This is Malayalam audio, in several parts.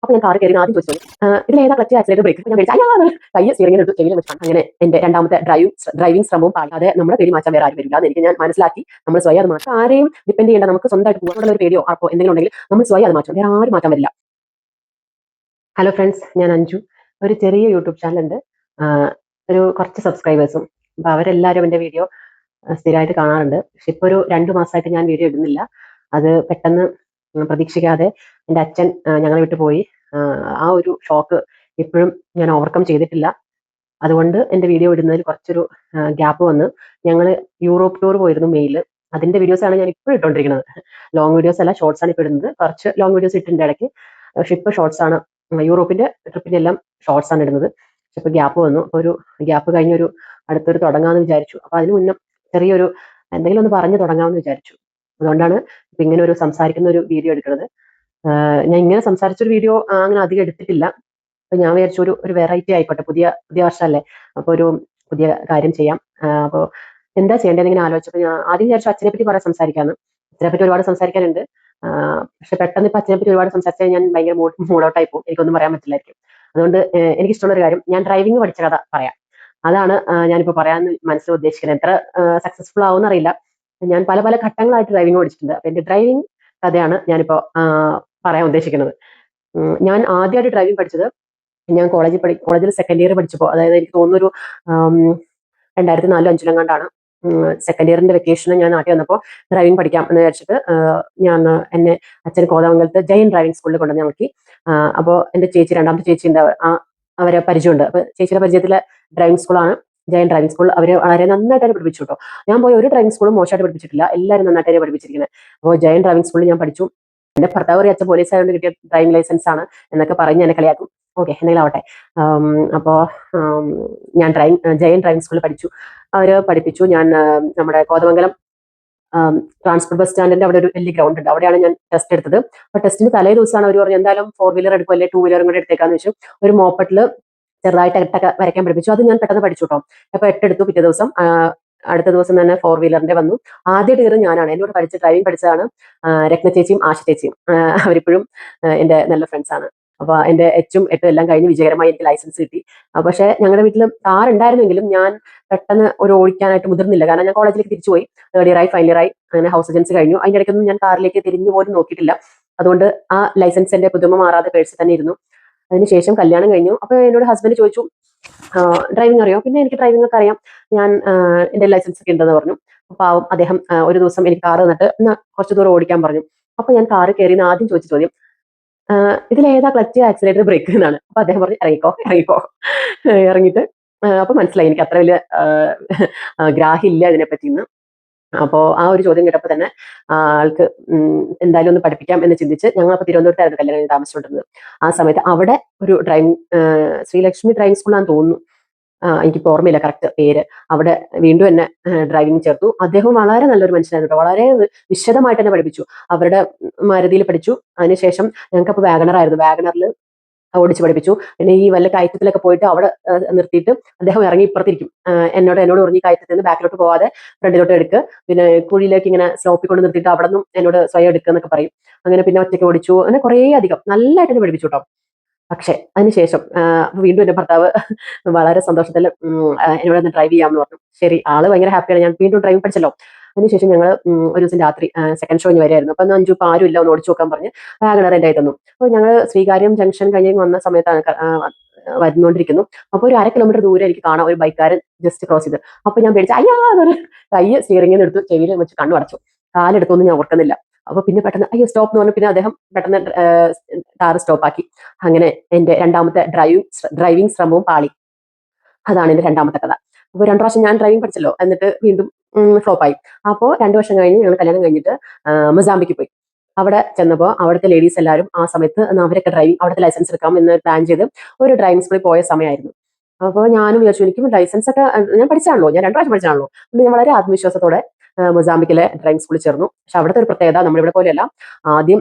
അപ്പൊ ഞാൻ കാർ കയറി ആദ്യം ചോദിച്ചത് ഇതിൽ ഏതാ ക്ലച്ച് ആക്സിലേറ്റർ ബ്രേക്ക്? ഞാൻ വിളിച്ചു അയ്യാ കൈ സ്റ്റിയറിംഗിൽ എടുത്ത് ചെവിയിൽ വെച്ചു. അങ്ങനെ എന്റെ രണ്ടാമത്തെ ഡ്രൈവിംഗ് ശ്രമവും പാടാതെ നമ്മുടെ പേര് മാറ്റാൻ വേറെ ആരും വരില്ല എന്ന് എനിക്ക് ഞാൻ മനസ്സിലാക്കി. നമ്മൾ സ്വയം അത് മാറ്റാം. ആരെയും ഡിപ്പെൻഡ് ചെയ്യേണ്ട, നമുക്ക് സ്വന്തമായിട്ട് പോകാനുള്ള ഒരു പേടിയോ അപ്പോ എന്തെങ്കിലും ഉണ്ടെങ്കിൽ നമ്മൾ സ്വയം അത് മാറ്റും. വേറെ ആരും മാറ്റാൻ വരില്ല. ഹലോ ഫ്രണ്ട്സ്, ഞാൻ അഞ്ജു. ഒരു ചെറിയ യൂട്യൂബ് ചാനലുണ്ട്, ഒരു കുറച്ച് സബ്സ്ക്രൈബേഴ്സും. അപ്പോൾ അവരെല്ലാവരും എൻ്റെ വീഡിയോ സ്ഥിരമായിട്ട് കാണാറുണ്ട്. പക്ഷെ ഇപ്പോൾ ഒരു 2 മാസമായിട്ട് ഞാൻ വീഡിയോ ഇടുന്നില്ല. അത് പെട്ടെന്ന് പ്രതീക്ഷിക്കാതെ എൻ്റെ അച്ഛൻ ഞങ്ങളെ വിട്ടു പോയി. ആ ഒരു ഷോക്ക് ഇപ്പോഴും ഞാൻ ഓവർകം ചെയ്തിട്ടില്ല. അതുകൊണ്ട് എൻ്റെ വീഡിയോ ഇടുന്നതിൽ കുറച്ചൊരു ഗ്യാപ്പ് വന്ന്. ഞങ്ങൾ യൂറോപ്പ് ടൂർ പോയിരുന്നു മെയ്യിൽ. അതിൻ്റെ വീഡിയോസാണ് ഞാൻ ഇപ്പോൾ ഇട്ടുകൊണ്ടിരിക്കുന്നത്. ലോങ് വീഡിയോസ് അല്ല, ഷോർട്സ് ആണ് ഇപ്പോൾ ഇടുന്നത്. കുറച്ച് ലോങ് വീഡിയോസ് ഇട്ടിട്ടുണ്ട് ഇടയ്ക്ക്, പക്ഷെ ഇപ്പോൾ ഷോർട്സ് ആണ്. യൂറോപ്പിന്റെ ട്രിപ്പിന്റെ എല്ലാം ഷോർട്സ് ആണ് ഇടുന്നത്. ഇപ്പൊ ഗ്യാപ്പ് വന്നു. അപ്പൊ ഒരു ഗ്യാപ്പ് കഴിഞ്ഞൊരു അടുത്തൊരു തുടങ്ങാമെന്ന് വിചാരിച്ചു. അപ്പൊ അതിന് മുന്നേ ചെറിയൊരു എന്തെങ്കിലും ഒന്ന് പറഞ്ഞു തുടങ്ങാമെന്ന് വിചാരിച്ചു. അതുകൊണ്ടാണ് ഇപ്പൊ ഇങ്ങനെ ഒരു സംസാരിക്കുന്ന ഒരു വീഡിയോ എടുക്കുന്നത്. ഞാൻ ഇങ്ങനെ സംസാരിച്ചൊരു വീഡിയോ അങ്ങനെ അധികം എടുത്തിട്ടില്ല. അപ്പൊ ഞാൻ വിചാരിച്ചു ഒരു വെറൈറ്റി ആയിക്കോട്ടെ, പുതിയ വർഷമല്ലേ, അപ്പൊ ഒരു പുതിയ കാര്യം ചെയ്യാം. അപ്പോൾ എന്താ ചെയ്യേണ്ടത് ഇങ്ങനെ ആലോചിച്ചപ്പോൾ ഞാൻ ആദ്യം വിചാരിച്ചു അച്ഛനെ പറ്റി കുറെ സംസാരിക്കാന്ന്. അച്ഛനെ പറ്റി ഒരുപാട് സംസാരിക്കാനുണ്ട്. പക്ഷെ പെട്ടെന്ന് ഇപ്പൊ അച്ഛനെ പറ്റി ഒരുപാട് സംസാരിച്ചാൽ ഞാൻ ഭയങ്കര മൂഡ് ഔട്ട് ആയി പോകും. എനിക്കൊന്നും പറയാൻ പറ്റില്ലായിരിക്കും. അതുകൊണ്ട് എനിക്കിഷ്ടമുള്ള ഒരു കാര്യം, ഞാൻ ഡ്രൈവിംഗ് പഠിച്ച കഥ പറയാം. അതാണ് ഞാനിപ്പോ പറയാമെന്ന് മനസ്സിൽ ഉദ്ദേശിക്കുന്നത്. എത്ര സക്സസ്ഫുൾ ആവുമെന്ന് അറിയില്ല. ഞാൻ പല പല ഘട്ടങ്ങളായിട്ട് ഡ്രൈവിംഗ് പഠിച്ചിട്ടുണ്ട്. അപ്പൊ എന്റെ ഡ്രൈവിംഗ് കഥയാണ് ഞാനിപ്പോ പറയാൻ ഉദ്ദേശിക്കുന്നത്. ഞാൻ ആദ്യമായിട്ട് ഡ്രൈവിംഗ് പഠിച്ചത് ഞാൻ കോളേജിൽ സെക്കൻഡ് ഇയർ പഠിച്ചപ്പോൾ, അതായത് എനിക്ക് തോന്നുന്നു ഒരു 2004-05 കണ്ടാണ്. സെക്കൻഡ് ഇയറിന്റെ വെക്കേഷന് ഞാൻ നാട്ടിൽ വന്നപ്പോൾ ഡ്രൈവിംഗ് പഠിക്കാം എന്ന് വിചാരിച്ചിട്ട് ഞാൻ എന്നെ അച്ഛൻ കോതമംഗലത്ത് ജയൻ ഡ്രൈവിംഗ് സ്കൂളിൽ കൊണ്ടുവന്ന് നോക്കി. അപ്പോൾ എൻ്റെ ചേച്ചി, രണ്ടാമത്തെ ചേച്ചിൻ്റെ അവരെ പരിചയമുണ്ട്. അപ്പൊ ചേച്ചിയുടെ പരിചയത്തിലെ ഡ്രൈവിംഗ് സ്കൂളാണ് ജയൻ ഡ്രൈവിംഗ് സ്കൂൾ. അവർ വളരെ നന്നായിട്ട് തന്നെ പഠിപ്പിച്ചു കേട്ടോ. ഞാൻ പോയ ഒരു ഡ്രൈവിംഗ് സ്കൂളും മോശമായിട്ട് പഠിപ്പിച്ചിട്ടില്ല, എല്ലാവരും നന്നായിട്ട് തന്നെ പഠിപ്പിച്ചിരിക്കുന്നത്. അപ്പോൾ ജയൻ ഡ്രൈവിംഗ് സ്കൂളിൽ ഞാൻ പഠിച്ചു. എന്റെ ഭർത്താവ് ഒരു അച്ഛൻ പോലീസ് ആയതുകൊണ്ട് കിട്ടിയ ഡ്രൈവിംഗ് ലൈസൻസ് ആണ് എന്നൊക്കെ പറഞ്ഞ് എന്നെ കളിയാക്കും. ഓക്കെ, എന്തെങ്കിലും ആവട്ടെ. അപ്പോ ഞാൻ ജയൻ ഡ്രൈവിംഗ് സ്കൂളിൽ പഠിച്ചു. അവര് പഠിപ്പിച്ചു. ഞാൻ നമ്മുടെ കോതമംഗലം ട്രാൻസ്പോർട്ട് ബസ് സ്റ്റാൻഡിന്റെ അവിടെ ഒരു വലിയ ഗ്രൗണ്ട് ഉണ്ട്. അവിടെയാണ് ഞാൻ ടെസ്റ്റ് എടുത്തത്. അപ്പൊ ടെസ്റ്റിന് തലേ ദിവസമാണ് അവർ പറഞ്ഞു എന്തായാലും 4 വീലർ എടുക്കും, അല്ലെങ്കിൽ 2 വീലറും കൂടെ എടുത്തേക്കാന്ന് വെച്ചു. ഒരു മോപ്പട്ടില് ചെറുതായിട്ട് എട്ടൊക്കെ വരയ്ക്കാൻ പഠിപ്പിച്ചു. അത് ഞാൻ പെട്ടെന്ന് പഠിച്ചു കേട്ടോ. അപ്പൊ 8 എടുത്തു. പിറ്റേ ദിവസം അടുത്ത ദിവസം തന്നെ 4 വീലറിന്റെ വന്നു. ആദ്യ ടീർ ഞാനാണ്. എന്നോട് ഡ്രൈവിംഗ് പഠിച്ചതാണ് രത്ന ചേച്ചിയും ആശ ചേച്ചിയും. അവരിപ്പോഴും എന്റെ നല്ല ഫ്രണ്ട്സ് ആണ്. അപ്പൊ എന്റെ 8 എല്ലാം കഴിഞ്ഞ് വിജയകരമായി എനിക്ക് ലൈസൻസ് കിട്ടി. പക്ഷെ ഞങ്ങളുടെ വീട്ടിൽ കാർ ഉണ്ടായിരുന്നെങ്കിലും ഞാൻ പെട്ടെന്ന് ഒരു ഓടിക്കാനായിട്ട് മുതിർന്നില്ല. കാരണം ഞാൻ കോളേജിലേക്ക് തിരിച്ചുപോയി. തേർഡ് ഇയർ ആയി, ഫൈനൽ ഇയർ ആയി, അങ്ങനെ ഹൗസ് ഏജൻസി കഴിഞ്ഞു. അതിന്റെ ഇടയ്ക്കൊന്നും ഞാൻ കാറിലേക്ക് തിരിഞ്ഞു പോലും നോക്കിയിട്ടില്ല. അതുകൊണ്ട് ആ ലൈസൻസിന്റെ പുതുമ മാറാതെ പേഴ്സിൽ തന്നെ ഇരുന്നു. അതിനുശേഷം കല്യാണം കഴിഞ്ഞു. അപ്പൊ എന്നോട് ഹസ്ബൻഡ് ചോദിച്ചു ഡ്രൈവിംഗ് അറിയോ? പിന്നെ എനിക്ക് ഡ്രൈവിംഗ് ഒക്കെ അറിയാം, ഞാൻ എന്റെ ലൈസൻസ് ഒക്കെ ഉണ്ടെന്ന് പറഞ്ഞു. പാവം അദ്ദേഹം ഒരു ദിവസം എനിക്ക് കാർ തന്നിട്ട് കുറച്ച് ദൂരം ഓടിക്കാൻ പറഞ്ഞു. അപ്പൊ ഞാൻ കാറ് കയറി ആദ്യം ചോദിച്ച ചോദ്യം ഇതിലേതാ ക്ലച്ച് ആക്സിലേറ്റർ ബ്രേക്ക് എന്നാണ്. അപ്പൊ അദ്ദേഹം പറഞ്ഞു ഇറങ്ങിക്കോ. ഇറങ്ങിയിട്ട് അപ്പൊ മനസ്സിലായി എനിക്ക് അത്ര വലിയ ഗ്രാഹ്യമില്ല ഇതിനെപ്പറ്റിന്ന്. അപ്പോ ആ ഒരു ചോദ്യം കേട്ടപ്പോൾ തന്നെ ആൾക്ക് എന്തായാലും ഒന്ന് പഠിപ്പിക്കാം എന്ന് ചിന്തിച്ച് ഞങ്ങളപ്പോൾ തിരുവനന്തപുരത്തായിരുന്നു കല്യാണം കഴിഞ്ഞ് താമസിച്ചുകൊണ്ടിരുന്നത്. ആ സമയത്ത് അവിടെ ഒരു ശ്രീലക്ഷ്മി ഡ്രൈവിംഗ് സ്കൂളാന്ന് തോന്നുന്നു, എനിക്കിപ്പോൾ ഓർമ്മയില്ല കറക്റ്റ് പേര്. അവിടെ വീണ്ടും എന്നെ ഡ്രൈവിംഗ് ചേർത്തു. അദ്ദേഹം വളരെ നല്ലൊരു മനുഷ്യനായിരുന്നു കേട്ടോ. വളരെ വിശദമായിട്ട് തന്നെ പഠിപ്പിച്ചു. അവരുടെ മാരുതിയിൽ പഠിച്ചു. അതിനുശേഷം ഞങ്ങൾക്കപ്പോൾ വാഗണർ ആയിരുന്നു. വാഗണറിൽ ഓടിച്ച് പഠിപ്പിച്ചു. പിന്നെ ഈ വല്ല കയറ്റത്തിലൊക്കെ പോയിട്ട് അവിടെ നിർത്തിയിട്ട് അദ്ദേഹം ഇറങ്ങി ഇപ്പുറത്തിരിക്കും. എന്നോട് പറഞ്ഞ് കയറ്റത്തിൽ നിന്ന് ബാക്കിലോട്ട് പോവാതെ ഫ്രണ്ടിലോട്ട് എടുക്കുക, പിന്നെ കുഴിയിലേക്ക് ഇങ്ങനെ സ്ലോപ്പിൽ കൊണ്ട് നിർത്തിയിട്ട് അവിടെ നിന്നും എന്നോട് സ്വയം എടുക്കുക എന്നൊക്കെ പറയും. അങ്ങനെ പിന്നെ ഒറ്റയ്ക്ക് ഓടിച്ചു. അങ്ങനെ കുറേ അധികം നല്ലതായിട്ട് തന്നെ പഠിപ്പിച്ചു കേട്ടോ. പക്ഷെ അതിനുശേഷം വീണ്ടും എന്റെ ഭർത്താവ് വളരെ സന്തോഷത്തിൽ എന്നോട് ഡ്രൈവ് ചെയ്യാമെന്ന് പറഞ്ഞു. ശരി, ആള് ഭയങ്കര ഹാപ്പിയാണ്, ഞാൻ വീണ്ടും ഡ്രൈവിംഗ് പഠിച്ചല്ലോ. അതിനുശേഷം ഞങ്ങൾ ഒരു ദിവസം രാത്രി സെക്കൻഡ് ഷോ വരെയായിരുന്നു. അപ്പൊ അഞ്ചു ഇപ്പൊ ആരും ഇല്ല, ഒന്ന് ഓടിച്ചു നോക്കാൻ പറഞ്ഞ് വാഗണർ എൻ്റെ ആയി തന്നു. അപ്പോൾ ഞങ്ങൾ ശ്രീകാര്യം ജംഗ്ഷൻ കഴിഞ്ഞ് വന്ന സമയത്താണ് വരുന്നോണ്ടിരിക്കുന്നു. അപ്പൊ ഒരു 1/2 കിലോമീറ്റർ ദൂരെ എനിക്ക് കാണാം ഒരു ബൈക്കാരൻ ജസ്റ്റ് ക്രോസ് ചെയ്ത്. അപ്പൊ ഞാൻ പേടിച്ചു അയ്യാ എന്നൊരു കൈ സ്റ്റിയറിംഗിൽ നിന്ന് എടുത്തു, ചെവിയിൽ വെച്ച് കണ്ണു അടച്ചു. കാലെടുത്തൊന്നും ഞാൻ ഓർക്കുന്നില്ല. അപ്പൊ പിന്നെ പെട്ടെന്ന് അയ്യോ സ്റ്റോപ്പ് എന്ന് പറഞ്ഞു. പിന്നെ അദ്ദേഹം പെട്ടെന്ന് കാർ സ്റ്റോപ്പാക്കി. അങ്ങനെ എന്റെ രണ്ടാമത്തെ ഡ്രൈവിംഗ് ശ്രമവും പാളി. അതാണ് എന്റെ രണ്ടാമത്തെ കഥ. അപ്പൊ 2 പ്രാവശ്യം ഞാൻ ഡ്രൈവിംഗ് പഠിച്ചല്ലോ, എന്നിട്ട് വീണ്ടും ഫ്ലോപ്പായി. അപ്പോൾ 2 വർഷം കഴിഞ്ഞ് ഞങ്ങൾ കല്യാണം കഴിഞ്ഞിട്ട് മൊസാംബിക്ക് പോയി. അവിടെ ചെന്നപ്പോൾ അവിടുത്തെ ലേഡീസ് എല്ലാവരും ആ സമയത്ത് അവരൊക്കെ അവിടുത്തെ ലൈസൻസ് എടുക്കാം എന്ന് പ്ലാൻ ചെയ്ത് ഒരു ഡ്രൈവിംഗ് സ്കൂളിൽ പോയ സമയമായിരുന്നു. അപ്പോൾ ഞാനും വിചാരിച്ചു എനിക്കും ലൈസൻസ് ഒക്കെ ഞാൻ പഠിച്ചാണല്ലോ, ഞാൻ 2 പ്രാവശ്യം പഠിച്ചാണല്ലോ. അപ്പോൾ ഞാൻ വളരെ ആത്മവിശ്വാസത്തോടെ മൊസാംബിക്കിലെ ഡ്രൈവിംഗ് സ്കൂളിൽ ചേർന്നു. പക്ഷെ അവിടുത്തെ ഒരു പ്രത്യേകത നമ്മളിവിടെ പോലെയല്ല. ആദ്യം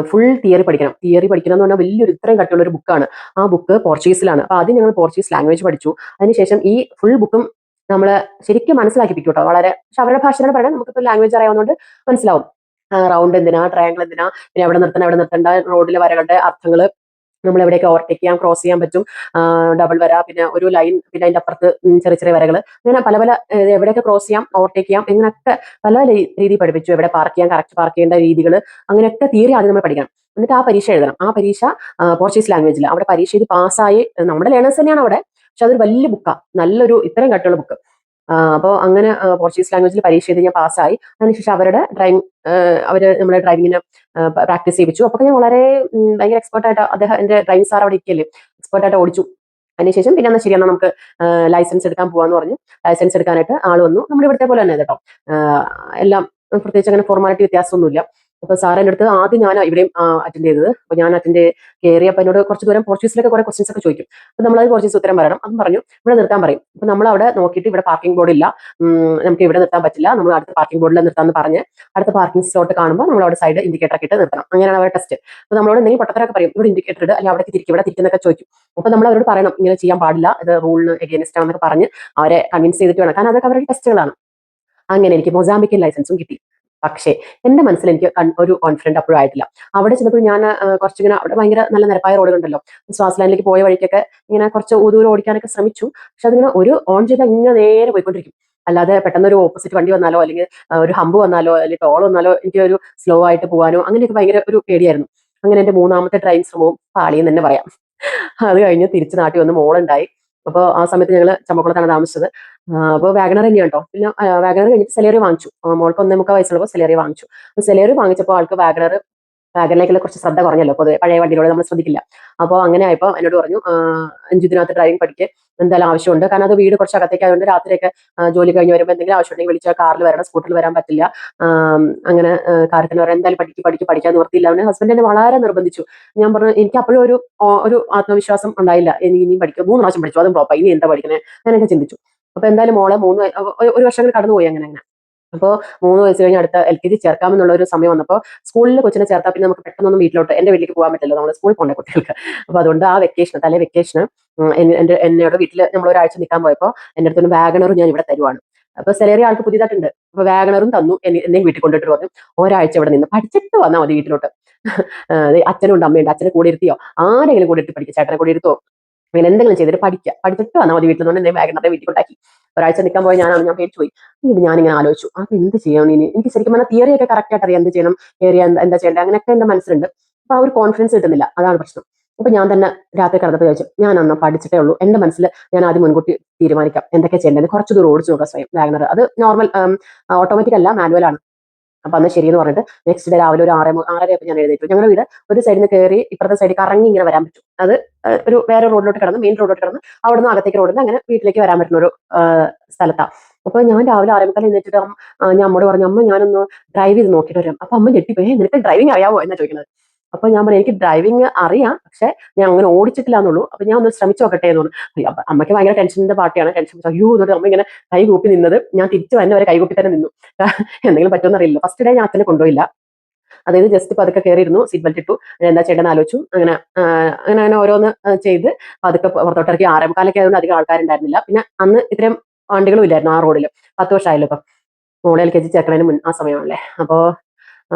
ഫുൾ തിയറി പഠിക്കണം. തിയറി പഠിക്കണം എന്ന് പറഞ്ഞാൽ വലിയൊരു ഇത്രയും കട്ടിയുള്ള ഒരു ബുക്കാണ്. ആ ബുക്ക് പോർച്ചുഗീസിലാണ്. അപ്പൊ ആദ്യം ഞങ്ങൾ പോർച്ചുഗീസ് ലാംഗ്വേജ് പഠിച്ചു. അതിനുശേഷം ഈ ഫുൾ ബുക്കും നമ്മള് ശരിക്കും മനസ്സിലാക്കിപ്പിക്കും കേട്ടോ. വളരെ പക്ഷെ അവരുടെ ഭാഷയാണ് പറയുന്നത്, നമുക്കിപ്പോൾ ലാംഗ്വേജ് അറിയാവുന്നതുകൊണ്ട് മനസ്സിലാവും. റൗണ്ട് എന്തിനാ, ട്രയാങ്കിൾ എന്തിനാ, പിന്നെ എവിടെ നിർത്തണ്ട, റോഡിലെ വരകളുടെ അർത്ഥങ്ങൾ, നമ്മൾ എവിടെയൊക്കെ ഓവർടേക്ക് ചെയ്യാം, ക്രോസ് ചെയ്യാൻ പറ്റും, ഡബിൾ വര, പിന്നെ ഒരു ലൈൻ, പിന്നെ അതിന്റെ അപ്പുറത്ത് ചെറിയ ചെറിയ വരകൾ, അങ്ങനെ പല പല എവിടെയൊക്കെ ക്രോസ് ചെയ്യാം, ഓവർടേക്ക് ചെയ്യാം, ഇങ്ങനെയൊക്കെ പല രീതി പഠിപ്പിച്ചു. എവിടെ പാർക്ക് ചെയ്യാം, കറക്റ്റ് പാർക്ക് ചെയ്യേണ്ട രീതികൾ, അങ്ങനെയൊക്കെ തിയറി ആദ്യം നമ്മൾ പഠിക്കണം. എന്നിട്ട് ആ പരീക്ഷ എഴുതണം. ആ പരീക്ഷ പോർച്ചുഗീസ് ലാംഗ്വേജിൽ. അവിടെ പരീക്ഷ എഴുതി പാസ്സായി, നമ്മുടെ ലേണേഴ്സ് തന്നെയാണ് അവിടെ, പക്ഷെ അതൊരു വലിയ ബുക്കാണ്, നല്ലൊരു ഇത്രയും കട്ടുള്ള ബുക്ക്. അപ്പോൾ അങ്ങനെ പോർച്ചുഗീസ് ലാംഗ്വേജിൽ പരീക്ഷ എഴുതി ഞാൻ പാസ്സായി. അതിനുശേഷം അവരുടെ ഡ്രൈവിംഗ് അവര് നമ്മളെ ഡ്രൈവിങ്ങിന് പ്രാക്ടീസ് ചെയ്യിപ്പിച്ചു. അപ്പോൾ ഞാൻ വളരെ ഭയങ്കര എക്സ്പെർട്ടായിട്ട്, അദ്ദേഹം എന്റെ ഡ്രൈവിംഗ് സാർ അവിടെ ഇരിക്കല്ലേ, എക്സ്പെർട്ടായിട്ട് ഓടിച്ചു. അതിനുശേഷം പിന്നെ എന്നാൽ ശരിയെന്നാൽ നമുക്ക് ലൈസൻസ് എടുക്കാൻ പോകാന്ന് പറഞ്ഞു. ലൈസൻസ് എടുക്കാനായിട്ട് ആൾ വന്നു. നമ്മുടെ ഇവിടുത്തെ പോലെ തന്നെ കേട്ടോ, എല്ലാം പ്രത്യേകിച്ച് അങ്ങനെ ഫോർമാലിറ്റി വ്യത്യാസമൊന്നുമില്ല. അപ്പൊ സാർ എൻ്റെ അടുത്ത് ആദ്യം ഞാൻ ഇവിടെയും അറ്റൻഡ് ചെയ്തത്. അപ്പൊ ഞാൻ അറ്റൻഡ് കയറിയപ്പോൾ എന്നോട് കുറച്ച് ദൂരം പോർച്ചുഗീസിലൊക്കെ കുറെ ക്വസ്റ്റ്യൻസ് ഒക്കെ ചോദിക്കും. അപ്പൊ നമ്മളത് പോർച്ചുഗീസ് ഉത്തരം പറയണം. അതും പറഞ്ഞു ഇവിടെ നിർത്താൻ പറയും. അപ്പൊ നമ്മൾ അവിടെ നോക്കിയിട്ട് ഇവിടെ പാർക്കിംഗ് ബോർഡ് ഇല്ല, നമുക്ക് ഇവിടെ നിർത്താൻ പറ്റില്ല, നമ്മൾ അടുത്ത പാർക്കിംഗ് ബോർഡിൽ നിർത്താന്ന് പറഞ്ഞ് അടുത്ത പാർക്കിംഗ് സ്ലോട്ട് കാണുമ്പോൾ നമ്മൾ അവിടെ സൈഡ് ഇൻഡിക്കേറ്റർ ഒക്കെ ഇട്ട് നിർത്തണം. അങ്ങനെയാണ് അവരുടെ ടെസ്റ്റ്. അപ്പൊ നമ്മളോട് എന്തെങ്കിലും പൊട്ടത്തരൊക്കെ പറയും, ഇവിടെ ഇൻഡിക്കേറ്റർ ഇട്, അല്ലെങ്കിൽ അവിടെ തിരിക്കും, ഇവിടെ തിരിക്കുന്നൊക്കെ ചോദിക്കും. അപ്പൊ നമ്മൾ അവരോട് പറയണം ഇങ്ങനെ ചെയ്യാൻ പാടില്ല, ഇത് റൂളിന് എഗെയിൻസ്റ്റ് ആണെന്നൊക്കെ പറഞ്ഞ് അവരെ കൺവിൻസ് ചെയ്തിട്ട് വേണം, കാരണം അതൊക്കെ അവരുടെ ടെസ്റ്റുകളാണ്. അങ്ങനെ എനിക്ക് മൊസാംബിക്കൻ ലൈസൻസും കിട്ടി. പക്ഷേ എന്റെ മനസ്സിൽ എനിക്ക് ഒരു കോൺഫിഡന്റ് അപ്പോഴും ആയിട്ടില്ല. അവിടെ ചെന്നപ്പോൾ ഞാൻ കുറച്ചിങ്ങനെ അവിടെ ഭയങ്കര നല്ല നിരപ്പായ റോഡുകളുണ്ടല്ലോ, സ്വാസിലാൻഡിലേക്ക് പോയ വഴിക്കൊക്കെ ഇങ്ങനെ കുറച്ച് ദൂരം ഓടിക്കാനൊക്കെ ശ്രമിച്ചു. പക്ഷെ അതിങ്ങനെ ഒരു ഓൺ ചെയ്താൽ ഇങ്ങനെ നേരെ പോയിക്കൊണ്ടിരിക്കും. അല്ലാതെ പെട്ടെന്ന് ഒരു ഓപ്പോസിറ്റ് വണ്ടി വന്നാലോ, അല്ലെങ്കിൽ ഒരു ഹമ്പ് വന്നാലോ, അല്ലെങ്കിൽ ടോൾ വന്നാലോ എനിക്ക് ഒരു സ്ലോ ആയിട്ട് പോകാനോ അങ്ങനെയൊക്കെ ഭയങ്കര ഒരു പേടിയായിരുന്നു. അങ്ങനെ എന്റെ മൂന്നാമത്തെ ഡ്രൈവിംഗ് ശ്രമവും പാളിയെന്ന് തന്നെ പറയാം. അത് കഴിഞ്ഞ് തിരിച്ച് നാട്ടിൽ വന്ന് മോളുണ്ടായി. അപ്പോൾ ആ സമയത്ത് ഞങ്ങൾ ചമ്പക്കുളത്താണ് താമസിച്ചത്. അപ്പോൾ വാഗണർ തന്നെയാണ് കേട്ടോ. പിന്നെ വാഗണർ കഴിഞ്ഞിട്ട് സെലേറി വാങ്ങിച്ചു. മോൾക്ക് 1.25 വയസ്സുള്ളപ്പോൾ സെലേറി വാങ്ങിച്ചു. സെലേറി വാങ്ങിച്ചപ്പോൾ ആൾക്ക് വാഗണറിലേക്കുള്ള കുറച്ച് ശ്രദ്ധ കുറഞ്ഞല്ലോ. പൊതുവെ പഴയ വണ്ടിയോട് നമ്മൾ ശ്രദ്ധിക്കില്ല. അപ്പോൾ അങ്ങനെ ആയപ്പോൾ എന്നോട് പറഞ്ഞു, 5 ഇതിനകത്ത് ഡ്രൈവിംഗ് പഠിക്ക്, എന്തായാലും ആവശ്യമുണ്ട്, കാരണം അത് വീട് കുറച്ച് അകത്തേക്ക് ആയതുകൊണ്ട് രാത്രിയൊക്കെ ജോലി കഴിഞ്ഞ് വരുമ്പോൾ എന്തെങ്കിലും ആവശ്യമുണ്ടെങ്കിൽ വിളിച്ചാൽ കാറിൽ വരണം, സ്കൂട്ടറിൽ വരാൻ പറ്റില്ല. അങ്ങനെ കാര്യത്തിന് പറയാൻ എന്തായാലും പഠിക്കാൻ നിവർത്തിയില്ല. അവന് ഹസ്ബൻഡ് എന്നെ വളരെ നിർബന്ധിച്ചു. ഞാൻ പറഞ്ഞു എനിക്ക് അപ്പോഴും ഒരു ആത്മവിശ്വാസം ഉണ്ടായില്ല, എനിക്ക് ഇനിയും പഠിക്കും, 3 പ്രാവശ്യം പഠിച്ചു, അതും ഫ്ലോപ്പായി, ഇനി എന്താ പഠിക്കണേ ഞാനൊക്കെ ചിന്തിച്ചു. അപ്പൊ എന്തായാലും മോളെ ഒരു വർഷങ്ങൾ കടന്നുപോയി അങ്ങനെ അങ്ങനെ. അപ്പോൾ 3 വയസ്സ് കഴിഞ്ഞ് അടുത്ത LKG ചേർക്കാമെന്നുള്ള ഒരു സമയം വന്നപ്പോൾ സ്കൂളിൽ കൊച്ചിനെ ചേർത്താൽ പിന്നെ നമുക്ക് പെട്ടെന്നൊന്നും എന്റെ വീട്ടിലേക്ക് പോകാൻ പറ്റില്ല, നമ്മൾ സ്കൂളിൽ പോകേണ്ട കുട്ടികൾക്ക്. അപ്പൊ അതുകൊണ്ട് ആ വെക്കേഷന് എന്നോട് വീട്ടിൽ നമ്മൾ ഒരാഴ്ച നിൽക്കാൻ പോയപ്പോൾ എൻ്റെ അടുത്തൊരു വാഗണറും ഞാൻ ഇവിടെ തരുവാണ്. അപ്പൊ സെലേറി ആൾക്ക് പുതിയതായിട്ടുണ്ട്. അപ്പൊ വാഗണറും തന്നു, എന്നെയും വീട്ടിൽ കൊണ്ടിട്ട് പറഞ്ഞു ഒരാഴ്ച ഇവിടെ നിന്ന് പഠിച്ചിട്ട് വന്നാൽ മതി വീട്ടിലോട്ട്. അച്ഛനും ഉണ്ട്, അമ്മയുണ്ട്, അച്ഛനെ കൂടെ ഇരുത്തിയോ, ആരെങ്കിലും കൂടെ ഇരുത്തി പഠിക്കുക, ചേട്ടനെ കൂടെ ഇരുത്തോ, അങ്ങനെ എന്തെങ്കിലും ചെയ്തിട്ട് പഠിച്ചിട്ട് വന്നാൽ മതി വീട്ടിൽ നിന്ന്. എന്നെ വാഗണറെ വീട്ടിൽ കൊണ്ടാക്കി. ഒരാഴ്ച നിൽക്കാൻ പോയി ഞാൻ പേടിച്ചു പോയി. ഇത് ഞാനിങ്ങനെ ആലോചിച്ചു, അത് എന്ത് ചെയ്യണം ഇനി, എനിക്ക് ശരിക്കും പറഞ്ഞാൽ തിയറി ഒക്കെ കറക്റ്റ് ആയിട്ട് അറിയാം, എന്ത് ചെയ്യണം, ഏരിയ എന്താ ചെയ്യേണ്ടത്, അങ്ങനെയൊക്കെ എന്റെ മനസ്സിലുണ്ട്. അപ്പൊ ആ ഒരു കോൺഫിഡൻസ് കിട്ടുന്നില്ല, അതാണ് പ്രശ്നം. അപ്പൊ ഞാൻ തന്നെ രാത്രി കിടന്നപ്പോൾ ചോദിച്ചു, ഞാൻ അന്ന് പഠിച്ചിട്ടേ ഉള്ളൂ, എന്റെ മനസ്സിൽ ഞാൻ ആദ്യം മുൻകൂട്ടി തീരുമാനിക്കാം എന്തൊക്കെ ചെയ്യേണ്ടത്, കുറച്ച് ദൂരം ഓടിച്ചു നോക്കാം സ്വയം. വാഗണർ അത് നോർമൽ ഓട്ടോമാറ്റിക് അല്ല, മാനുവൽ ആണ്. അപ്പൊ അന്ന് ശരിയെന്ന് പറഞ്ഞിട്ട് നെക്സ്റ്റ് ഡേ രാവിലെ ഒരു 6:30 ഞാൻ എഴുന്നേറ്റു. ഞങ്ങളുടെ വീട് ഒരു സൈഡിൽ നിന്ന് കയറി ഇപ്പുറത്തെ സൈഡിൽ കറങ്ങി ഇങ്ങനെ വരാൻ പറ്റും. അത് ഒരു വേറെ റോഡിലോട്ട് കിടന്ന്, മെയിൻ റോഡിലോട്ട് കിടന്ന് അവിടെ നിന്ന് അകത്തേക്ക് റോഡിൽ അങ്ങനെ വീട്ടിലേക്ക് വരാൻ പറ്റുന്ന ഒരു സ്ഥലത്താണ്. അപ്പൊ ഞാൻ രാവിലെ 6:45 എഴുന്നേറ്റിട്ട് ഞാൻ അമ്മോട് പറഞ്ഞു, അമ്മ ഞാനൊന്ന് ഡ്രൈവ് ചെയ്ത് നോക്കിയിട്ട് വരാം. അപ്പൊ അമ്മ ഞെട്ടിപ്പോയി, നിനക്ക് ഡ്രൈവിംഗ് അറിയാവോ എന്നാ ചോദിക്കുന്നത്. അപ്പൊ ഞാൻ പറഞ്ഞു എനിക്ക് ഡ്രൈവിംഗ് അറിയാം, പക്ഷെ ഞാൻ അങ്ങനെ ഓടിച്ചിട്ടില്ല എന്നുള്ളൂ, അപ്പൊ ഞാൻ ഒന്ന് ശ്രമിച്ചു നോക്കട്ടെ എന്ന് പറഞ്ഞു. അപ്പൊ അമ്മയ്ക്ക് ഭയങ്കര ടെൻഷന്റെ പാർട്ടിയാണ്. അയ്യോ എന്നിട്ട് അമ്മ ഇങ്ങനെ കൈ കൂപ്പി നിന്നത്, ഞാൻ തിരിച്ചു വന്നവരെ കൈ കൂപ്പി തന്നെ നിന്നു. എന്തെങ്കിലും പറ്റുമെന്ന് അറിയില്ല. ഫസ്റ്റ് ഡേ ഞാൻ അച്ഛനെ കൊണ്ടുപോയില്ല, അതായത് ജസ്റ്റ് പതുക്കെ കയറിയിരുന്നു, സീറ്റ് ബെൽറ്റ് ഇട്ടു, എന്താ ചെയ്യേണ്ടതെന്ന് ആലോചിച്ചു, അങ്ങനെ അങ്ങനെ അങ്ങനെ ഓരോന്ന് ചെയ്ത് പതുക്കെ പുറത്തോട്ടിറക്കി. 6:45 ആയതുകൊണ്ട് അധികം ആൾക്കാരുണ്ടായിരുന്നില്ല. പിന്നെ അന്ന് ഇത്രയും വണ്ടികളും ഇല്ലായിരുന്നു ആ റോഡിൽ. 10 വർഷമായല്ലോ ഇപ്പം, മോളെ LKG ചേർക്കണതിന് ആ സമയമാണല്ലേ. അപ്പോ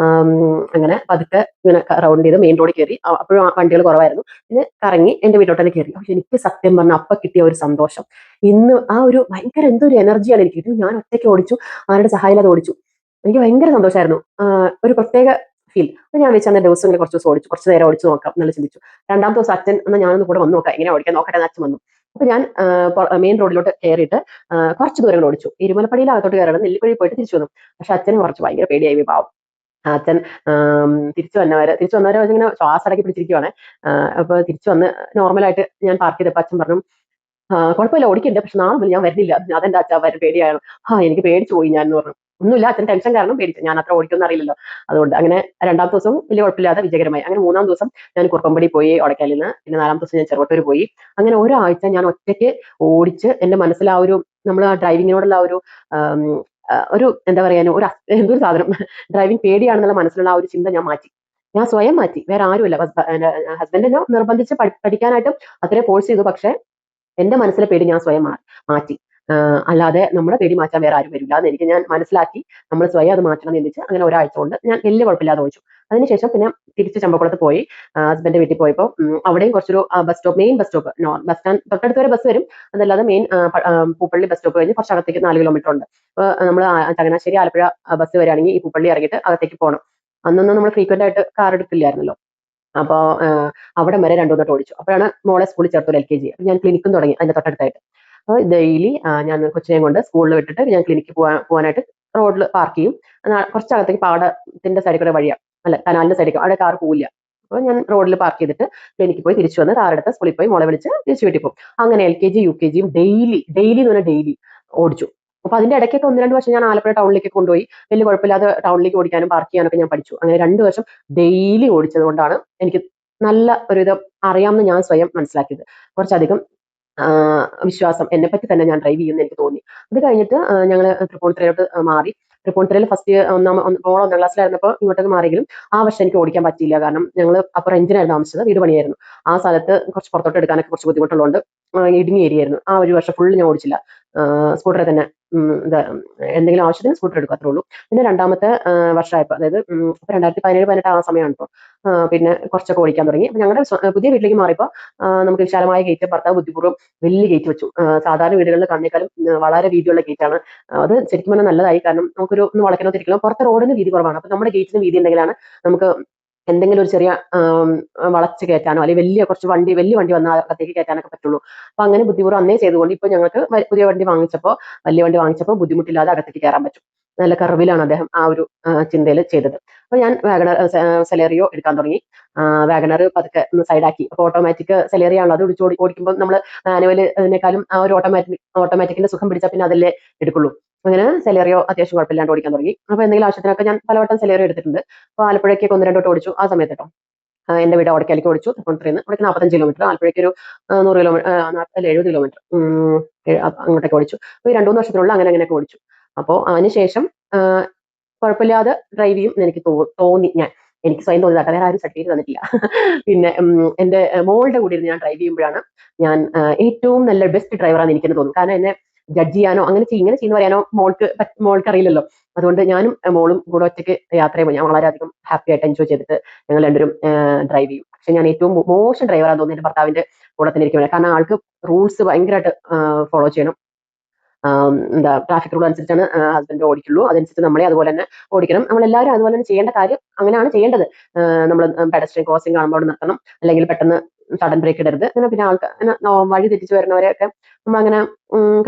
അങ്ങനെ പതുക്കെ ഇങ്ങനെ റൗണ്ട് ചെയ്ത് മെയിൻ റോഡിൽ കയറി. അപ്പോഴും വണ്ടികൾ കുറവായിരുന്നു. പിന്നെ കറങ്ങി എന്റെ വീട്ടിലോട്ട് തന്നെ കയറി. പക്ഷെ എനിക്ക് സത്യം പറഞ്ഞാൽ അപ്പൊ കിട്ടിയ ഒരു സന്തോഷം, ഇന്ന് ആ ഒരു ഭയങ്കര എന്തൊരു എനർജിയാണ് എനിക്ക് കിട്ടിയത്. ഞാൻ ഒറ്റയ്ക്ക് ഓടിച്ചു, ആരുടെ സഹായമില്ലാതെ ഓടിച്ചു. എനിക്ക് ഭയങ്കര സന്തോഷമായിരുന്നു, ഒരു പ്രത്യേക ഫീൽ. അപ്പൊ ഞാൻ വെച്ചാൽ ദിവസം ഇങ്ങനെ കുറച്ച് ദിവസം ഓടിച്ചു, കുറച്ച് നേരം ഓടിച്ചു നോക്കാം എന്നുള്ള ചിന്തിച്ചു. രണ്ടാമത്തെ ദിവസം അച്ഛൻ എന്നാൽ ഞാനൊന്ന് കൂടെ വന്ന് നോക്കാം, എങ്ങനെ ഓടിക്കാൻ നോക്കട്ടെ എന്ന് അച്ഛൻ വന്നു. അപ്പൊ ഞാൻ മെയിൻ റോഡിലോട്ട് കയറിയിട്ട് കുറച്ച് ദൂരം ഓടിച്ചു. ഇരുമലപ്പടിയിൽ അകത്തോട്ട് കയറണം, നെല്ലിക്കുഴി പോയിട്ട് തിരിച്ചു വന്നു. പക്ഷെ അച്ഛന് കുറച്ച് ഭയങ്കര പേടിയായി, പാവം. അച്ഛൻ തിരിച്ചു വന്നവരെ ഇങ്ങനെ ശ്വാസം അടക്കി പിടിച്ചിരിക്കുവാണ്. അപ്പൊ തിരിച്ചു വന്ന് നോർമലായിട്ട് ഞാൻ പാർക്ക് ചെയ്തപ്പോൾ അച്ഛൻ പറഞ്ഞു, കുഴപ്പമില്ല ഓടിക്കണ്ട, പക്ഷെ നാളെ മുതൽ ഞാൻ വരുന്നില്ല, അതെന്താ അച്ഛാ വരും പേടിയാണ്. എനിക്ക് പേടിച്ചു പോയി ഞാൻ എന്ന് പറഞ്ഞു. ഒന്നുമില്ല, അച്ഛൻ ടെൻഷൻ കാരണം പേടിച്ചു, ഞാൻ അത്ര ഓടിക്കുമെന്ന് അറിയില്ലല്ലോ. അതുകൊണ്ട് അങ്ങനെ രണ്ടാമത്തെ ദിവസം വലിയ കുഴപ്പമില്ലാതെ വിജയകരമായി. അങ്ങനെ മൂന്നാം ദിവസം ഞാൻ കുറുപ്പമ്പടി പോയി ഒടക്കാലിൽ നിന്ന്. പിന്നെ 4ാമത്തെ ദിവസം ഞാൻ ചെറുവട്ടൂർ പോയി. അങ്ങനെ ഒരാഴ്ച ഞാൻ ഒറ്റയ്ക്ക് ഓടിച്ച് എന്റെ മനസ്സിൽ ആ ഒരു നമ്മൾ ആ ഡ്രൈവിങ്ങിനോടുള്ള ഒരു എന്താ പറയാ, എന്തൊരു സാധനം, ഡ്രൈവിംഗ് പേടിയാണെന്നുള്ള മനസ്സിലുള്ള ആ ഒരു ചിന്ത ഞാൻ മാറ്റി. ഞാൻ സ്വയം മാറ്റി, വേറെ ആരുമില്ല. ഹസ്ബൻഡ് എന്നെ നിർബന്ധിച്ച് പഠിക്കാനായിട്ടും അത്രയും ഫോഴ്സ് ചെയ്തു. പക്ഷെ എന്റെ മനസ്സിലെ പേടി ഞാൻ സ്വയം മാറ്റി. അല്ലാതെ നമ്മളെ പേടി മാറ്റാൻ വേറെ ആരും വരില്ല എന്ന് എനിക്ക് ഞാൻ മനസ്സിലാക്കി. നമ്മൾ സ്വയം അത് മാറ്റണം എന്ന് ചിന്തിച്ച് അങ്ങനെ ഒരാഴ്ച കൊണ്ട് ഞാൻ വലിയ കുഴപ്പമില്ലാതെ ഓടിച്ചു. അതിനുശേഷം പിന്നെ തിരിച്ച് ചമ്പക്കുളത്ത് പോയി. ഹസ്ബൻഡിന്റെ വീട്ടിൽ പോയപ്പോൾ അവിടെയും കുറച്ചൊരു bus stop, main bus stop, bus stand തൊട്ടടുത്ത് വരെ ബസ് വരും. അതല്ലാതെ മെയിൻ പൂപ്പള്ളി ബസ് സ്റ്റോപ്പ് കഴിഞ്ഞ് കുറച്ച് അകത്തേക്ക് 4 കിലോമീറ്റർ ഉണ്ട്. അപ്പോൾ നമ്മൾ ചങ്ങനാശ്ശേരി ആലപ്പുഴ ബസ് വരികയാണെങ്കിൽ ഈ പൂപ്പള്ളി ഇറങ്ങിയിട്ട് അകത്തേക്ക് പോകണം. അന്നൊന്നും നമ്മൾ ഫ്രീക്വന്റ് ആയിട്ട് കാർ എടുക്കില്ലായിരുന്നല്ലോ. അപ്പോൾ അവിടം വരെ 2 വട്ടം ഓടിച്ചു. അപ്പോഴാണ് മോളെ സ്കൂളിൽ ചേർത്തു LKG. അപ്പോൾ ഞാൻ ക്ലിനിക്കും തുടങ്ങി അതിന്റെ തൊട്ടടുത്തായിട്ട്. അപ്പോൾ ഡെയിലി ഞാൻ കൊച്ചിനെയും കൊണ്ട് സ്കൂളിൽ വിട്ടിട്ട് ഞാൻ ക്ലിനിക്കിൽ പോകാനായിട്ട് റോഡിൽ പാർക്ക് ചെയ്യും. കുറച്ചകത്തേക്ക് പാടത്തിന്റെ സൈഡിൽ കൂടെ വഴിയാണ്, അല്ല കനാലിന്റെ സൈഡിൽ അവിടെ കാർ പോവില്ല. അപ്പോൾ ഞാൻ റോഡിൽ പാർക്ക് ചെയ്തിട്ട് ക്ലിനിക്കിൽ പോയി തിരിച്ചു വന്ന് കാർ എടുത്ത് സ്കൂളിൽ പോയി മോളെ വിളിച്ച് തിരിച്ചു വീട്ടിൽ പോകും. അങ്ങനെ LKG UKG ഡെയിലി എന്ന് പറഞ്ഞാൽ ഡെയിലി ഓടിച്ചു. അപ്പൊ അതിന്റെ ഇടയ്ക്കൊക്കെ 1-2 വർഷം ഞാൻ ആലപ്പുഴ ടൗണിലേക്ക് കൊണ്ടുപോയി. വലിയ കുഴപ്പമില്ലാതെ ടൗണിലേക്ക് ഓടിക്കാനും പാർക്ക് ചെയ്യാനൊക്കെ ഞാൻ പഠിച്ചു. അങ്ങനെ 2 വർഷം ഡെയിലി ഓടിച്ചത് കൊണ്ടാണ് എനിക്ക് നല്ല ഒരു ഇത് അറിയാമെന്ന് ഞാൻ സ്വയം മനസ്സിലാക്കിയത്. കുറച്ചധികം വിശ്വാസം എന്നെപ്പറ്റി തന്നെ ഞാൻ ഡ്രൈവ് ചെയ്യുമെന്ന് എനിക്ക് തോന്നി. അത് കഴിഞ്ഞിട്ട് ഞങ്ങൾ തൃപ്പൂണിത്തുറയിലോട്ട് മാറി. തൃപ്പൂണിത്തുറയിൽ ഫസ്റ്റ് മോൾ 1-ാം ക്ലാസ്സിലായിരുന്നപ്പോൾ ഇങ്ങോട്ടേക്ക് മാറിയെങ്കിലും ആ വർഷം എനിക്ക് ഓടിക്കാൻ പറ്റിയില്ല. കാരണം ഞങ്ങൾ അപ്പോൾ റെന്റിനായിരുന്നു താമസിച്ചത്, വീട് പണിയായിരുന്നു. ആ സ്ഥലത്ത് കുറച്ച് പുറത്തോട്ട് എടുക്കാനൊക്കെ കുറച്ച് ബുദ്ധിമുട്ടുള്ളതുകൊണ്ട് ഇടുങ്ങിയ ഏരിയ ആയിരുന്നു. ആ ഒരു വർഷം ഫുള്ള് ഞാൻ ഓടിച്ചില്ല. സ്കൂട്ടറിൽ തന്നെ എന്തെങ്കിലും ആവശ്യത്തിന് സ്കൂട്ടർ എടുക്കും, അത്രേ ഉള്ളൂ. പിന്നെ രണ്ടാമത്തെ വർഷമായപ്പോൾ, അതായത് 2017-18 ആ സമയമാണ് ഇപ്പോൾ, പിന്നെ കുറച്ചൊക്കെ ഓടിക്കാൻ തുടങ്ങി. അപ്പോൾ ഞങ്ങളുടെ പുതിയ വീട്ടിലേക്ക് മാറിയപ്പോൾ നമുക്ക് വിശാലമായ ഗേറ്റ്, ഭർത്താവ് ബുദ്ധിപൂർവ്വം വലിയ ഗേറ്റ് വെച്ചു. സാധാരണ വീടുകളിൽ കാണുന്നേക്കാളും വളരെ വീതിയുള്ള ഗേറ്റാണ്. അത് ശരിക്കും പറഞ്ഞാൽ നല്ലതായി. കാരണം നമുക്കൊരു ഒന്ന് വളയ്ക്കണോ തിരിക്കണോ, പുറത്തെ റോഡിന് വീതി കുറവാണ്. അപ്പോൾ നമ്മുടെ ഗേറ്റിന് വീതി ഉണ്ടെങ്കിലാണ് നമുക്ക് എന്തെങ്കിലും ഒരു ചെറിയ വളച്ച് കയറ്റാനോ അല്ലെങ്കിൽ വലിയ വണ്ടി വന്നാൽ അകത്തേക്ക് കയറ്റാനൊക്കെ പറ്റുള്ളൂ. അപ്പൊ അങ്ങനെ ബുദ്ധിപൂർവ്വം അന്നേ ചെയ്തുകൊണ്ട് ഇപ്പൊ ഞങ്ങൾക്ക് വലിയ വണ്ടി വാങ്ങിച്ചപ്പോൾ ബുദ്ധിമുട്ടില്ലാതെ അകത്തേക്ക് കയറാൻ പറ്റും. നല്ല കർവിലാണ് അദ്ദേഹം ആ ഒരു ചിന്തയിൽ ചെയ്തത്. അപ്പൊ ഞാൻ വാഗണർ സെലേറിയോ എടുക്കാൻ തുടങ്ങി. വാഗണർ പതുക്കെ ഒന്ന് സൈഡാക്കി. അപ്പൊ ഓട്ടോമാറ്റിക് സെലേറിയാണല്ലോ, അത് ഓടിക്കുമ്പോൾ നമ്മൾ മാനുവലിനേക്കാളും ആ ഒരു ഓട്ടോമാറ്റിക്കിന്റെ സുഖം പിടിച്ചാൽ പിന്നെ അതല്ലേ എടുക്കുള്ളൂ. അങ്ങനെ സെലേറിയോ അത്യാവശ്യം കുഴപ്പമില്ലാണ്ട് ഓടിക്കാൻ തുടങ്ങി. അപ്പൊ എന്തെങ്കിലും ആവശ്യത്തിനൊക്കെ ഞാൻ പലവട്ടം സെലേറിയോ എടുത്തിട്ടുണ്ട്. അപ്പൊ ആലപ്പുഴയ്ക്ക് 1-2 വട്ടം ഓടിച്ചു ആ സമയത്ത് കേട്ടോ. എന്റെ വീട് ഓടക്കാലേക്ക് ഓടിച്ചു. തൃപ്പൂണിത്തുറയിൽ നിന്ന് 45 കിലോമീറ്റർ, ആലപ്പുഴയ്ക്ക് ഒരു 100 കിലോമീറ്റർ, 70 കിലോമീറ്റർ അങ്ങോട്ടേക്ക് ഓടിച്ചു. അപ്പൊ ഈ 2-3 വർഷത്തിനുള്ള അങ്ങനെയൊക്കെ ഓടിച്ചു. അപ്പോൾ അതിനുശേഷം കുഴപ്പമില്ലാതെ ഡ്രൈവ് ചെയ്യും എന്ന് എനിക്ക് തോന്നി. എനിക്ക് സ്വയം തോന്നിയതാട്ടെ, വേറെ ആരും സർട്ടിഫിക്കറ്റ് തന്നിട്ടില്ല. പിന്നെ എന്റെ മോളുടെ കൂടെ ഇരുന്ന് ഞാൻ ഡ്രൈവ് ചെയ്യുമ്പോഴാണ് ഞാൻ ഏറ്റവും നല്ല ബെസ്റ്റ് ഡ്രൈവറാന്ന് എനിക്കെന്ന് തോന്നുന്നു. കാരണം എന്നെ ജഡ്ജ് ചെയ്യാനോ ഇങ്ങനെ ചെയ്യുന്ന പറയാനോ മോൾക്ക് അറിയില്ലല്ലോ. അതുകൊണ്ട് ഞാനും മോളും കൂടെ ഒറ്റയ്ക്ക് യാത്ര ചെയ്യുമ്പോൾ ഞാൻ വളരെയധികം ഹാപ്പി ആയിട്ട് എൻജോയ് ചെയ്തിട്ട് ഞങ്ങൾ രണ്ടുപേരും ഡ്രൈവ് ചെയ്യും. പക്ഷെ ഞാൻ ഏറ്റവും മോശം ഡ്രൈവറാന്ന് തോന്നുന്നു എന്റെ ഭർത്താവിന്റെ കൂടെ തന്നെ ഇരിക്കുമ്പോൾ. കാരണം ആൾക്ക് റൂൾസ് ഭയങ്കരമായിട്ട് ഫോളോ ചെയ്യണം. എന്താ ട്രാഫിക് റൂൾ അനുസരിച്ചാണ് ഹസ്ബൻഡ് ഓടിക്കുള്ളൂ. അതനുസരിച്ച് നമ്മളെ അതുപോലെ തന്നെ ഓടിക്കണം. നമ്മളെല്ലാവരും അതുപോലെ തന്നെ ചെയ്യേണ്ട കാര്യം അങ്ങനെയാണ് ചെയ്യേണ്ടത്. നമ്മൾ പെഡസ്ട്രിയൻ ക്രോസിംഗ് കാണുമ്പോൾ അവിടെ നിർത്തണം, അല്ലെങ്കിൽ പെട്ടെന്ന് സഡൻ ബ്രേക്ക് ഇടരുത്. അങ്ങനെ പിന്നെ വഴി തെറ്റിച്ച് വരുന്നവരെയൊക്കെ നമ്മളങ്ങനെ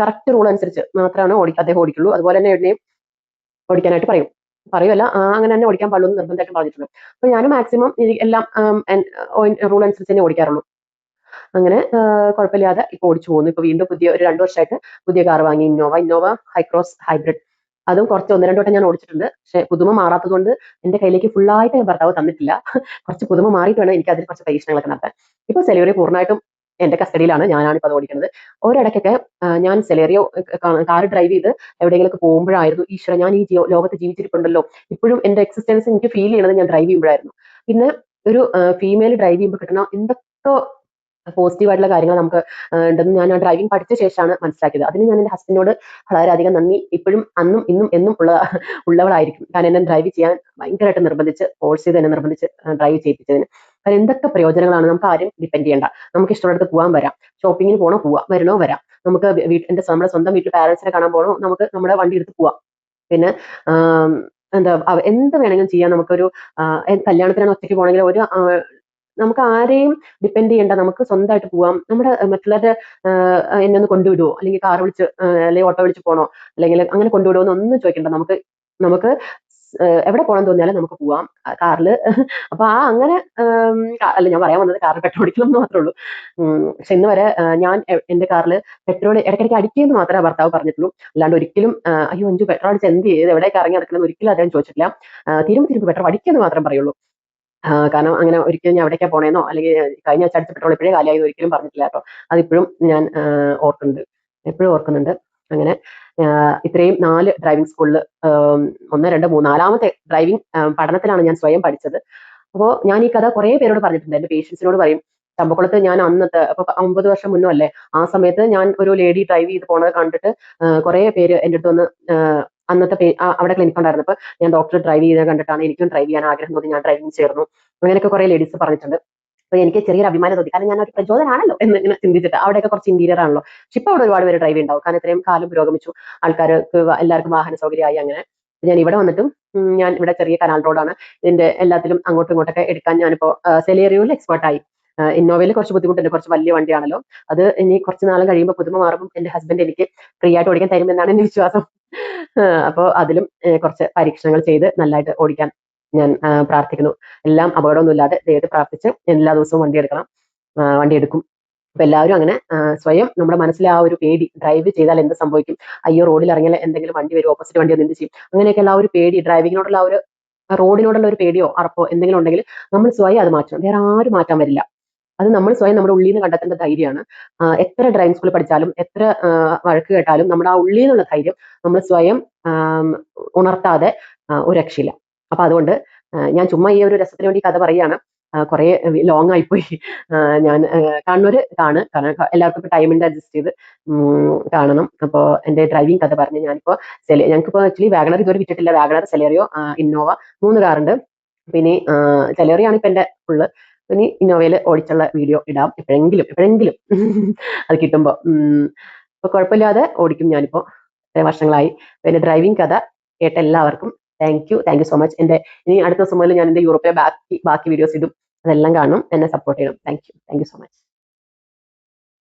കറക്റ്റ് റൂൾ അനുസരിച്ച് മാത്രമാണ് അദ്ദേഹം ഓടിക്കുള്ളൂ. അതുപോലെ തന്നെ എവിടെയും ഓടിക്കാനായിട്ട് പറയുമല്ല, അങ്ങനെ തന്നെ ഓടിക്കാൻ പാടുള്ളൂ എന്ന് നിർബന്ധമായിട്ട് പറഞ്ഞിട്ടുണ്ട്. അപ്പൊ ഞാൻ മാക്സിമം എല്ലാം റൂൾ അനുസരിച്ച് തന്നെ ഓടിക്കാറുള്ളൂ. അങ്ങനെ കുഴപ്പമില്ലാതെ ഇപ്പൊ ഓടിച്ചു പോകുന്നു. ഇപ്പൊ വീണ്ടും പുതിയ ഒരു 2 വർഷമായിട്ട് പുതിയ കാർ വാങ്ങി, ഇന്നോവ ഹൈക്രോസ് ഹൈബ്രിഡ്. അതും കുറച്ച് 1-2 വട്ടം ഞാൻ ഓടിച്ചിട്ടുണ്ട്. പക്ഷെ പുതുമ മാറാത്തത് കൊണ്ട് എന്റെ കയ്യിലേക്ക് ഫുള്ളായിട്ട് ഭർത്താവ് തന്നിട്ടില്ല. കുറച്ച് പുതുമ മാറിയിട്ട് വേണം എനിക്ക് അതിൽ കുറച്ച് പരീക്ഷണങ്ങളൊക്കെ നടത്താൻ. ഇപ്പൊ സെലേറിയോ പൂർണ്ണമായിട്ടും എന്റെ കസ്റ്റഡിയിലാണ്, ഞാനാണ് ഇപ്പൊ അത് ഓടിക്കുന്നത്. ഒരിടയ്ക്കൊക്കെ ഞാൻ സെലേറിയോ കാർ ഡ്രൈവ് ചെയ്ത് എവിടെയെങ്കിലൊക്കെ പോകുമ്പോഴായിരുന്നു ഈശ്വര, ഞാൻ ഈ ലോകത്ത് ജീവിച്ചിരിപ്പുണ്ടല്ലോ, ഇപ്പോഴും എന്റെ എക്സിസ്റ്റൻസ് എനിക്ക് ഫീൽ ചെയ്യണത് ഞാൻ ഡ്രൈവ് ചെയ്യുമ്പോഴായിരുന്നു. പിന്നെ ഒരു ഫീമെയിൽ ഡ്രൈവ് ചെയ്യുമ്പോൾ കിട്ടുന്ന എന്തൊക്കെ പോസിറ്റീവ് ആയിട്ടുള്ള കാര്യങ്ങൾ നമുക്ക് ഉണ്ടെന്ന് ഞാൻ ഡ്രൈവിംഗ് പഠിച്ച ശേഷമാണ് മനസ്സിലാക്കിയത്. അതിന് ഞാൻ എന്റെ ഹസ്ബൻഡിനോട് വളരെയധികം നന്ദി. ഇപ്പോഴും അന്നും ഇന്നും എന്നും ഉള്ളവളായിരിക്കും. കാരണം എന്നെ ഡ്രൈവ് ചെയ്യാൻ ഭയങ്കരമായിട്ട് നിർബന്ധിച്ച്, ഫോഴ്സ് ചെയ്ത് എന്നെ നിർബന്ധിച്ച് ഡ്രൈവ് ചെയ്യിപ്പിച്ചതിന്. കാരണം എന്തൊക്കെ പ്രയോജനങ്ങളാണ്. നമുക്ക് ആരും ഡിപ്പെൻഡ് ചെയ്യേണ്ട, നമുക്ക് ഇഷ്ടമുള്ളടത്ത് പോകാൻ വരാം, ഷോപ്പിങ്ങിന് പോകണോ പോവാം, വരണോ വരാം, നമുക്ക് നമ്മുടെ സ്വന്തം വീട്ടിൽ പാരന്റ്സിനെ കാണാൻ പോകണോ നമുക്ക് നമ്മുടെ വണ്ടി എടുത്ത് പോവാം. പിന്നെ എന്ത് വേണമെങ്കിലും ചെയ്യാം. നമുക്കൊരു കല്യാണത്തിനാണ് ഒറ്റയ്ക്ക് പോകണമെങ്കിൽ നമുക്ക് ആരെയും ഡിപ്പെൻഡ് ചെയ്യേണ്ട, നമുക്ക് സ്വന്തമായിട്ട് പോവാം. നമ്മുടെ മറ്റുള്ളവരുടെ എന്നെ ഒന്ന് കൊണ്ടുവിടുവോ, അല്ലെങ്കിൽ കാർ വിളിച്ച് അല്ലെങ്കിൽ ഓട്ടോ വിളിച്ച് പോകണോ, അല്ലെങ്കിൽ അങ്ങനെ കൊണ്ടുവിടുമോ എന്നൊന്നും ചോദിക്കണ്ട. നമുക്ക് എവിടെ പോകണം തോന്നിയാലും നമുക്ക് പോവാം കാറിൽ. അപ്പൊ അങ്ങനെ അല്ല, ഞാൻ പറയാൻ വന്നത് കാറിൽ പെട്രോൾ അടിക്കണം എന്ന് മാത്രമേ ഉള്ളൂ. പക്ഷെ ഇന്ന് വരെ ഞാൻ എന്റെ കാറിൽ പെട്രോൾ ഇടയ്ക്കിടയ്ക്ക് അടിക്കുമെന്ന് മാത്രമേ ഭർത്താവ് പറഞ്ഞിട്ടുള്ളൂ. അല്ലാണ്ട് ഒരിക്കലും അയ്യോ അഞ്ചു പെട്രോൾ അടിച്ച് എന്ത് ചെയ്ത് എവിടേക്ക് ഇറങ്ങി നടക്കണം ഒരിക്കലും അദ്ദേഹം ചോദിച്ചിട്ടില്ല. തിരുമ്പ് പെട്രോൾ അടിക്കുമെന്ന് മാത്രം പറയുള്ളൂ. കാരണം അങ്ങനെ ഒരിക്കലും ഞാൻ എവിടേക്കാ പോണേന്നോ അല്ലെങ്കിൽ കഴിഞ്ഞ ആഴ്ച അടിച്ച പെട്രോൾ ഇപ്പോഴേ കാലിയായി ഒരിക്കലും പറഞ്ഞിട്ടില്ല കേട്ടോ. അതിപ്പോഴും ഞാൻ എപ്പോഴും ഓർക്കുന്നുണ്ട്. അങ്ങനെ ഇത്രയും 4 ഡ്രൈവിംഗ് സ്കൂളിൽ 1, 2, 3 4ാമത്തെ ഡ്രൈവിംഗ് പഠനത്തിലാണ് ഞാൻ സ്വയം പഠിച്ചത്. അപ്പോൾ ഞാൻ ഈ കഥ കുറേ പേരോട് പറഞ്ഞിട്ടുണ്ട്. എന്റെ പേഷ്യൻസിനോട് പറയും, ചമ്പക്കുളത്ത് ഞാൻ അന്നത്തെ അപ്പൊ 9 വർഷം മുന്നോ അല്ലേ, ആ സമയത്ത് ഞാൻ ഒരു ലേഡി ഡ്രൈവ് ചെയ്ത് പോണത് കണ്ടിട്ട് കുറെ പേര് എൻ്റെ അടുത്ത് വന്ന് അന്നത്തെ അവിടെ ക്ലിനിക് ഉണ്ടായിരുന്നപ്പോൾ ഞാൻ ഡോക്ടർ ഡ്രൈവ് ചെയ്യുന്നത് കണ്ടിട്ടാണ് എനിക്കും ഡ്രൈവ് ചെയ്യാൻ ആഗ്രഹം തോന്നി, ഞാൻ ഡ്രൈവിംഗ് ചേർന്നു. അങ്ങനെയൊക്കെ കുറെ ലേഡീസ് പറഞ്ഞിട്ടുണ്ട്. അപ്പൊ എനിക്ക് ചെറിയൊരു അഭിമാനം തോന്നി, കാരണം ഞാൻ ഒരു പ്രചോദനമാണല്ലോ എന്ന് ഇങ്ങനെ ചിന്തിച്ചിട്ട്. അവിടെയൊക്കെ കുറച്ച് ഇന്റീരിയർ ആണല്ലോ. പക്ഷെ ഇപ്പൊ അവിടെ ഒരുപാട് പേര് ഡ്രൈവ് ഉണ്ടാവും, കാരണം ഇത്രയും കാലം പുരോഗമിച്ചു, ആൾക്കാർക്ക് എല്ലാവർക്കും വാഹന സൗകര്യമായി. അങ്ങനെ ഞാൻ ഇവിടെ വന്നിട്ടും ഞാൻ ഇവിടെ ചെറിയ കനാൽ റോഡാണ്, ഇതിന്റെ എല്ലാത്തിലും അങ്ങോട്ടും ഇങ്ങോട്ടൊക്കെ എടുക്കാൻ ഞാനിപ്പോ സെലേറിയോയിൽ എക്സ്പേർട്ടായി. ഇന്നോവയിൽ കുറച്ച് ബുദ്ധിമുട്ടുണ്ട്, കുറച്ച് വലിയ വണ്ടിയാണല്ലോ. അത് ഇനി കുറച്ച് നാളും കഴിയുമ്പോൾ പുതുമ മാറുമ്പോൾ എന്റെ ഹസ്ബൻഡ് എനിക്ക് ഫ്രീ ആയിട്ട് ഓടിക്കാൻ തരുമെന്നാണ് എന്റെ വിശ്വാസം. അപ്പോൾ അതിലും കുറച്ച് പരീക്ഷണങ്ങൾ ചെയ്ത് നല്ലതായിട്ട് ഓടിക്കാൻ ഞാൻ പ്രാർത്ഥിക്കുന്നു. എല്ലാം അപകടമൊന്നുമില്ലാതെ ദൈവത്തെ പ്രാർത്ഥിച്ച് എല്ലാ ദിവസവും വണ്ടി എടുക്കണം, വണ്ടി എടുക്കും. അപ്പൊ എല്ലാവരും അങ്ങനെ സ്വയം നമ്മുടെ മനസ്സിലെ ആ ഒരു പേടി, ഡ്രൈവ് ചെയ്താൽ എന്ത് സംഭവിക്കും, അയ്യോ റോഡിൽ ഇറങ്ങിയാൽ എന്തെങ്കിലും വണ്ടി വരും, ഓപ്പോസിറ്റ് വണ്ടി എന്ത് ചെയ്യും, അങ്ങനെയൊക്കെയുള്ള ആ ഒരു പേടി, ഡ്രൈവിങ്ങിനോടുള്ള ആ ഒരു റോഡിനോടുള്ള ഒരു പേടിയോ അറപ്പോ എന്തെങ്കിലും ഉണ്ടെങ്കിൽ നമ്മൾ സ്വയം അത് മാറ്റണം, വേറെ ആരും മാറ്റാൻ വരില്ല. അത് നമ്മൾ സ്വയം നമ്മുടെ ഉള്ളിൽ നിന്ന് കണ്ടെത്തേണ്ട ധൈര്യമാണ്. എത്ര ഡ്രൈവിംഗ് സ്കൂളിൽ പഠിച്ചാലും എത്ര വഴക്ക് കേട്ടാലും നമ്മുടെ ആ ഉള്ളിൽ നിന്നുള്ള ധൈര്യം നമ്മൾ സ്വയം ഉണർത്താതെ ഒരു രക്ഷയില്ല. അപ്പൊ അതുകൊണ്ട് ഞാൻ ചുമ്മാ ഈ ഒരു രസത്തിന് വേണ്ടി കഥ പറയാണ്. കുറെ ലോങ് ആയിപ്പോയി. ഞാൻ കണ്ണൂര് കാരണം എല്ലാവർക്കും ഇപ്പൊ ടൈമിന്റെ അഡ്ജസ്റ്റ് ചെയ്ത് കാണണം. അപ്പോൾ എന്റെ ഡ്രൈവിംഗ് കഥ പറഞ്ഞ് ഞാനിപ്പോ ഞങ്ങൾക്കിപ്പോ ആക്ച്വലി വാഗണർ ഇതുവരെ വിറ്റിട്ടില്ല. വാഗണർ, സെലേറിയോ, ഇന്നോവ 3 കാറുണ്ട്. പിന്നെ സെലേറിയാണ് ഇപ്പൊ എന്റെ ഫുള്ള്. ഇനി ഇന്നോവയിൽ ഓടിച്ചുള്ള വീഡിയോ ഇടാം എപ്പോഴെങ്കിലും അത് കിട്ടുമ്പോ. ഇപ്പൊ കുഴപ്പമില്ലാതെ ഓടിക്കും ഞാനിപ്പോ, വർഷങ്ങളായി. പിന്നെ ഡ്രൈവിംഗ് കഥ കേട്ട എല്ലാവർക്കും താങ്ക് യു സോ മച്ച്. ഇനി അടുത്ത ദിവസം മുതൽ ഞാൻ എന്റെ യൂറോപ്പിലെ ബാക്കി വീഡിയോസ് ഇടും, അതെല്ലാം കാണും, എന്നെ സപ്പോർട്ട് ചെയ്യണം. Thank you so much.